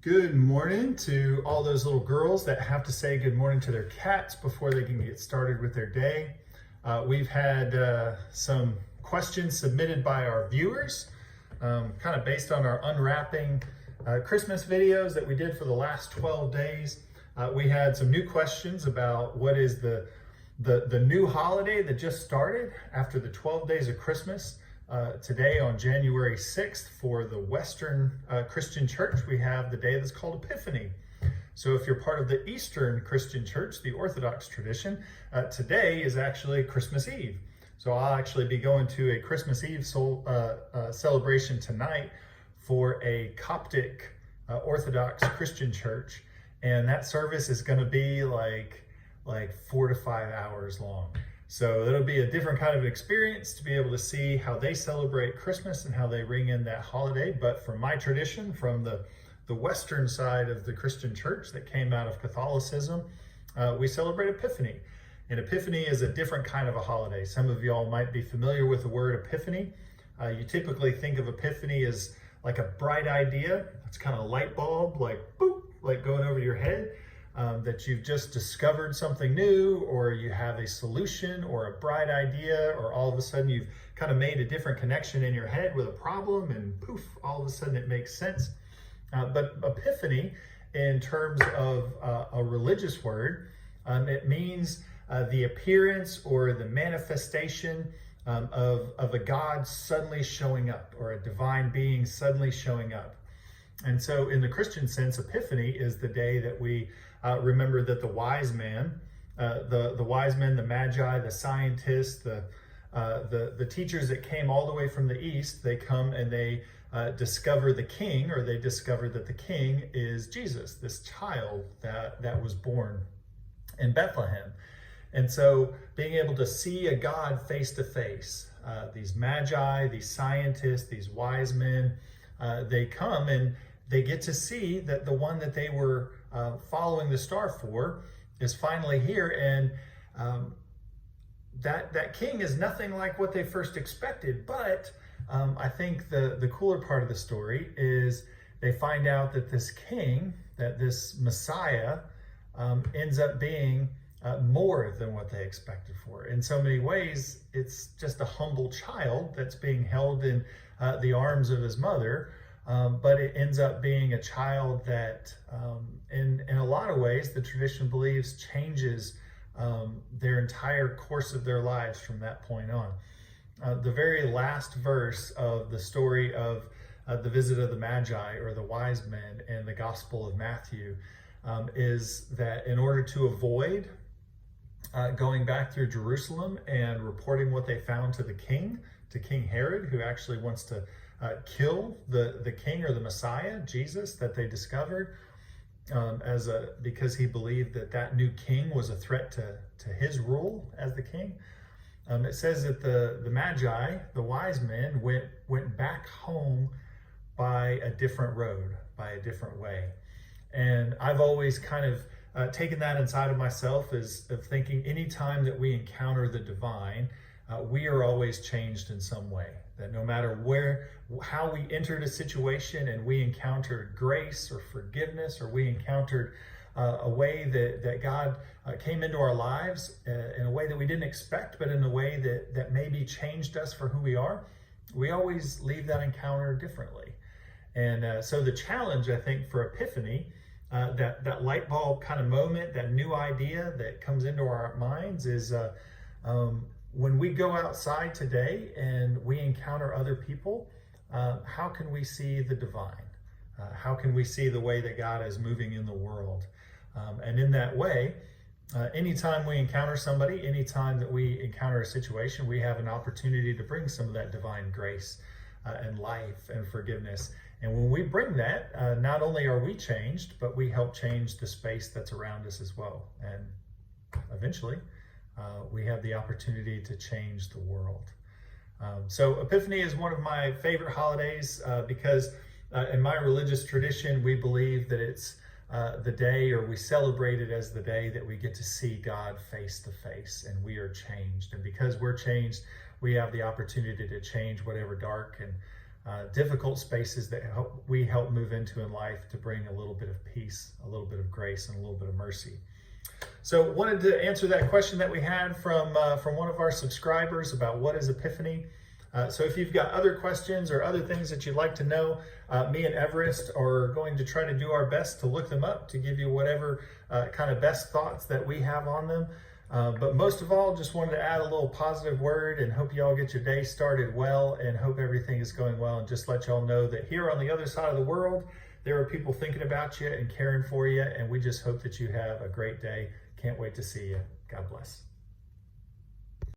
Good morning to all those little girls that have to say good morning to their cats before they can get started with their day. We've had some questions submitted by our viewers, kind of based on our unwrapping Christmas videos that we did for the last 12 days. We had some new questions about what is the new holiday that just started after the 12 days of Christmas. Today on January 6th for the Western Christian Church, we have the day that's called Epiphany. So if you're part of the Eastern Christian Church, the Orthodox tradition, today is actually Christmas Eve. So I'll actually be going to a Christmas Eve celebration tonight for a Coptic Orthodox Christian church. And that service is going to be like 4 to 5 hours long. So it'll be a different kind of experience to be able to see how they celebrate Christmas and how they ring in that holiday. But from my tradition, from the Western side of the Christian church that came out of Catholicism, we celebrate Epiphany. And Epiphany is a different kind of a holiday. Some of y'all might be familiar with the word Epiphany. You typically think of Epiphany as like a bright idea. It's kind of light bulb, like boop, like going over your head. That you've just discovered something new, or you have a solution or a bright idea, or all of a sudden you've kind of made a different connection in your head with a problem, and poof, all of a sudden it makes sense. But Epiphany, in terms of a religious word, it means the appearance or the manifestation of a God suddenly showing up, or a divine being suddenly showing up. And so in the Christian sense, Epiphany is the day that we remember that the wise men, the magi, the scientists, the teachers that came all the way from the east, they come and they discover the king, or they discover that the king is Jesus, this child that was born in Bethlehem. And so being able to see a God face to face, these magi, these scientists, these wise men, they come and they get to see that the one that they were following the star for is finally here, and that king is nothing like what they first expected. But I think the cooler part of the story is they find out that this king, that this Messiah, ends up being more than what they expected for. In so many ways, it's just a humble child that's being held in the arms of his mother. But it ends up being a child that, in a lot of ways, the tradition believes changes their entire course of their lives from that point on. The very last verse of the story of the visit of the Magi, or the wise men, in the Gospel of Matthew, is that in order to avoid going back through Jerusalem and reporting what they found to King Herod, who actually wants to kill the king, or the Messiah, Jesus, that they discovered, because he believed that new king was a threat to his rule as the king. It says that the Magi, the wise men, went back home by a different road, by a different way. And I've always kind of taken that inside of myself, as of thinking anytime that we encounter the divine, we are always changed in some way. That no matter how we entered a situation and we encountered grace or forgiveness, or we encountered a way that God came into our lives in a way that we didn't expect, but in a way that maybe changed us for who we are, we always leave that encounter differently. And so the challenge, I think, for Epiphany, that light bulb kind of moment, that new idea that comes into our minds, is when we go outside today and we encounter other people, how can we see the divine? How can we see the way that God is moving in the world? And in that way, anytime we encounter somebody, anytime that we encounter a situation, we have an opportunity to bring some of that divine grace and life and forgiveness. And when we bring that, not only are we changed, but we help change the space that's around us as well. And eventually, we have the opportunity to change the world. So Epiphany is one of my favorite holidays because in my religious tradition, we believe that it's the day, or we celebrate it as the day that we get to see God face to face, and we are changed. And because we're changed, we have the opportunity to change whatever dark and difficult spaces that we help move into in life to bring a little bit of peace, a little bit of grace, and a little bit of mercy. So wanted to answer that question that we had from one of our subscribers about what is Epiphany. So if you've got other questions or other things that you'd like to know, me and Everest are going to try to do our best to look them up, to give you whatever kind of best thoughts that we have on them. But most of all, just wanted to add a little positive word and hope you all get your day started well and hope everything is going well, and just let y'all know that here on the other side of the world, there are people thinking about you and caring for you, and we just hope that you have a great day. Can't wait to see you. God bless.